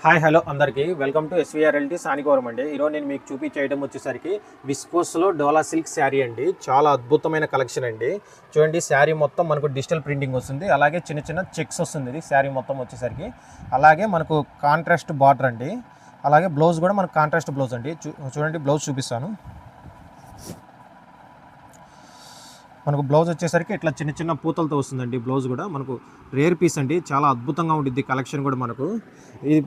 Hi hello అందరికీ welcome to ఎస్వీఆర్ఎల్టీ సానికోరం అండి. ఈరోజు నేను మీకు చూపించేయడం వచ్చేసరికి విస్కోస్లో డోలా సిల్క్ శారీ అండి. చాలా అద్భుతమైన కలెక్షన్ అండి. చూడండి, శారీ మొత్తం మనకు డిజిటల్ ప్రింటింగ్ వస్తుంది, అలాగే చిన్న చిన్న చెక్స్ వస్తుంది. ఇది శారీ మొత్తం వచ్చేసరికి అలాగే మనకు కాంట్రాస్ట్ బార్డర్ అండి. అలాగే బ్లౌజ్ కూడా మనకు కాంట్రాస్ట్ బ్లౌజ్ అండి. చూడండి, బ్లౌజ్ చూపిస్తాను. మనకు బ్లౌజ్ వచ్చేసరికి ఇట్లా చిన్న చిన్న పూతలతో వస్తుందండి. బ్లౌజ్ కూడా మనకు రేర్ పీస్ అండి, చాలా అద్భుతంగా ఉంటుంది కలెక్షన్ కూడా మనకు.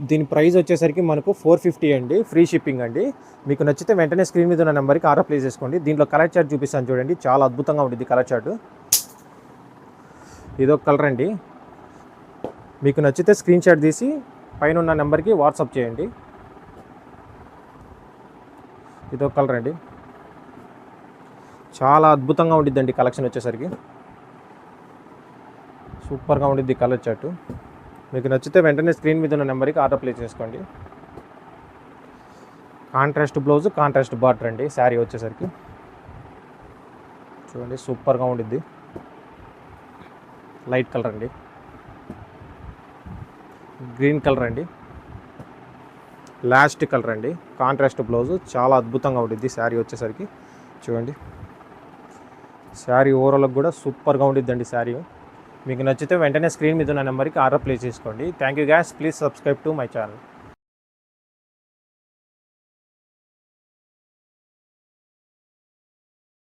దీని ప్రైస్ వచ్చేసరికి మనకు 450 అండి, ఫ్రీ షిప్పింగ్ అండి. మీకు నచ్చితే వెంటనే స్క్రీన్ మీద ఉన్న నెంబర్కి ఆర్డర్ ప్లేస్ చేసుకోండి. దీంట్లో కలర్ చార్ట్ చూపిస్తాను చూడండి, చాలా అద్భుతంగా ఉంటుంది కలర్ చార్ట్. ఇదొక కలర్ అండి. మీకు నచ్చితే స్క్రీన్ షాట్ తీసి పైన ఉన్న నెంబర్కి వాట్సాప్ చేయండి. ఇదొక కలర్ అండి, చాలా అద్భుతంగా ఉండిద్దండి కలెక్షన్ వచ్చేసరికి. సూపర్గా ఉండిద్ది కలర్ చార్ట్. మీకు నచ్చితే వెంటనే స్క్రీన్ మీద ఉన్న నెంబర్కి ఆర్డర్ ప్లేస్ చేసుకోండి. కాంట్రాస్ట్ బ్లౌజ్, కాంట్రాస్ట్ బార్డర్ అండి శారీ వచ్చేసరికి. చూడండి, సూపర్గా ఉండిద్ది. లైట్ కలర్ అండి, గ్రీన్ కలర్ అండి, లాస్ట్ కలర్ అండి. కాంట్రాస్ట్ బ్లౌజ్, చాలా అద్భుతంగా ఉండిద్ది శారీ వచ్చేసరికి. చూడండి, శారీ ఓవరాల్కి కూడా సూపర్గా ఉండిద్దండి శారీ. మీకు నచ్చితే వెంటనే స్క్రీన్ మీద ఉన్న నెంబర్కి ఆర్డర్ ప్లేస్ చేసుకోండి. Thank you guys, please subscribe to my channel.